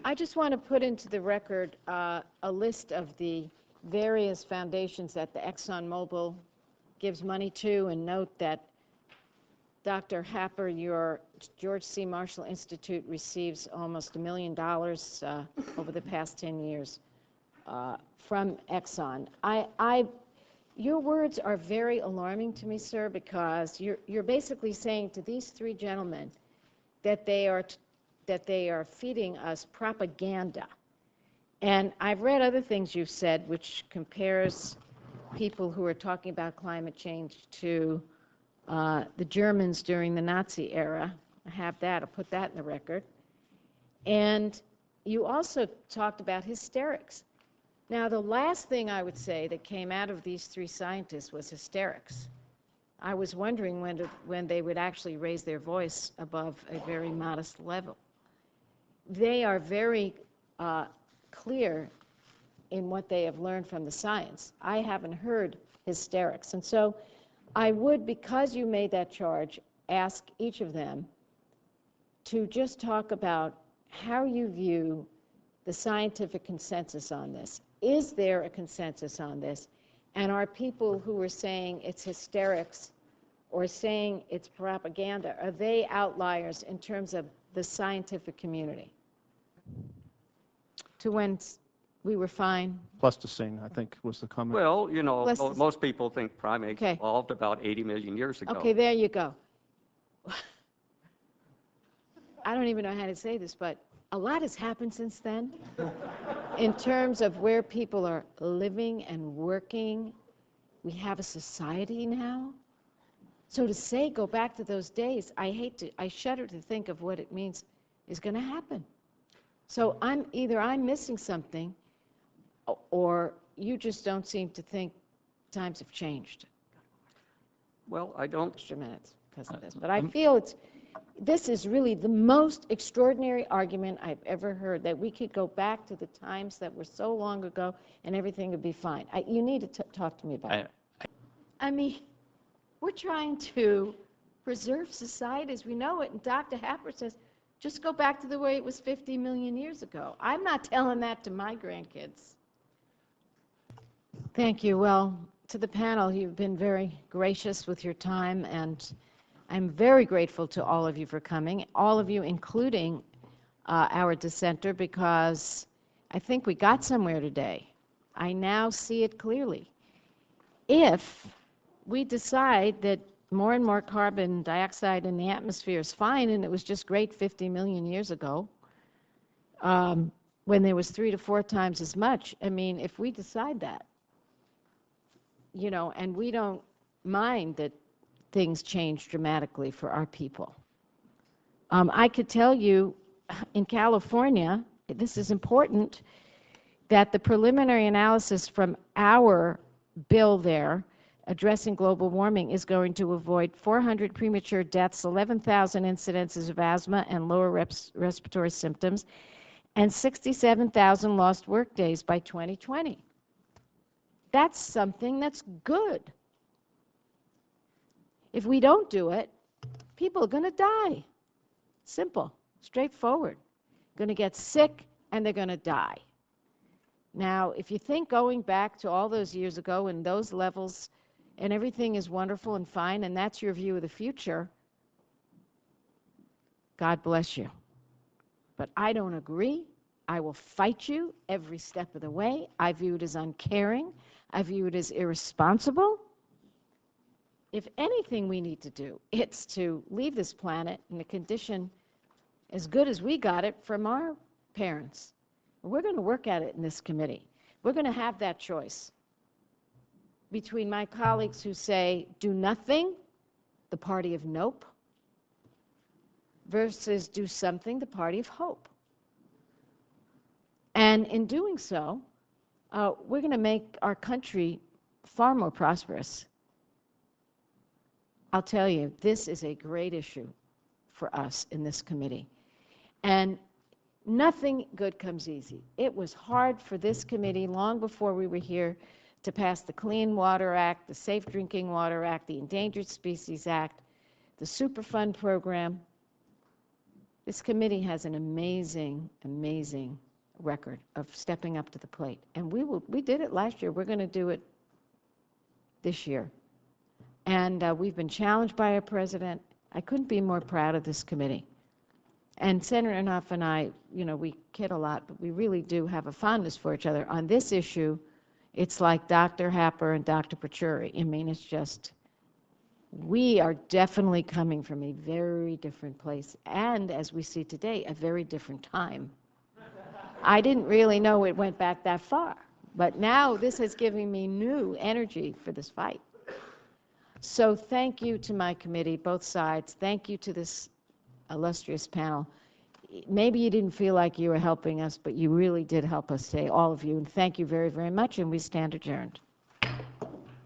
I just want to put into the record a list of the various foundations that the ExxonMobil gives money to, and note that Dr. Happer, your George C. Marshall Institute receives almost $1 million over the past 10 years from Exxon. Your words are very alarming to me, sir, because you're basically saying to these three gentlemen that they are feeding us propaganda. And I've read other things you've said, which compares people who are talking about climate change to the Germans during the Nazi era. I have that. I'll put that in the record. And you also talked about hysterics. Now, the last thing I would say that came out of these three scientists was hysterics. I was wondering when they would actually raise their voice above a very modest level. They are very clear in what they have learned from the science. I haven't heard hysterics. And so I would, because you made that charge, ask each of them to just talk about how you view the scientific consensus on this. Is there a consensus on this? And are people who are saying it's hysterics or saying it's propaganda, are they outliers in terms of the scientific community? To when we were fine? Plasticine, I think, was the comment. Well, you know, most people think primates Okay. evolved about 80 million years ago. Okay, there you go. I don't even know how to say this, but a lot has happened since then in terms of where people are living and working. We have a society now. So to say go back to those days, I shudder to think of what it means is going to happen. So either I'm missing something, or you just don't seem to think times have changed. Well, I don't. Extra minutes because of this, but I feel this is really the most extraordinary argument I've ever heard, that we could go back to the times that were so long ago and everything would be fine. You need to talk to me about it. I mean, we're trying to preserve society as we know it, and Dr. Happer says, just go back to the way it was 50 million years ago. I'm not telling that to my grandkids. Thank you. Well, to the panel, you've been very gracious with your time, and I'm very grateful to all of you for coming, all of you, including our dissenter, because I think we got somewhere today. I now see it clearly. If we decide that more and more carbon dioxide in the atmosphere is fine, and it was just great 50 million years ago, when there was 3 to 4 times as much, I mean, if we decide that, you know, and we don't mind that things change dramatically for our people. I could tell you in California, this is important, that the preliminary analysis from our bill there addressing global warming is going to avoid 400 premature deaths, 11,000 incidences of asthma and lower respiratory symptoms, and 67,000 lost work days by 2020. That's something that's good. If we don't do it, people are going to die. Simple, straightforward. Going to get sick and they're going to die. Now, if you think going back to all those years ago and those levels and everything is wonderful and fine, and that's your view of the future, God bless you. But I don't agree. I will fight you every step of the way. I view it as uncaring. I view it as irresponsible. If anything we need to do, it's to leave this planet in a condition as good as we got it from our parents. We're going to work at it in this committee. We're going to have that choice between my colleagues who say do nothing, the party of nope, versus do something, the party of hope. And in doing so, we're going to make our country far more prosperous. I'll tell you, this is a great issue for us in this committee. And nothing good comes easy. It was hard for this committee long before we were here to pass the Clean Water Act, the Safe Drinking Water Act, the Endangered Species Act, the Superfund program. This committee has an amazing, amazing record of stepping up to the plate. And we did it last year. We're going to do it this year. And we've been challenged by our president. I couldn't be more proud of this committee. And Senator Inhofe and I, you know, we kid a lot, but we really do have a fondness for each other. On this issue, it's like Dr. Happer and Dr. Pachuri. I mean, it's just, we are definitely coming from a very different place, and as we see today, a very different time. I didn't really know it went back that far, but now this is giving me new energy for this fight. So thank you to my committee, both sides. Thank you to this illustrious panel. Maybe you didn't feel like you were helping us, but you really did help us today, all of you. And thank you very, very much, and we stand adjourned.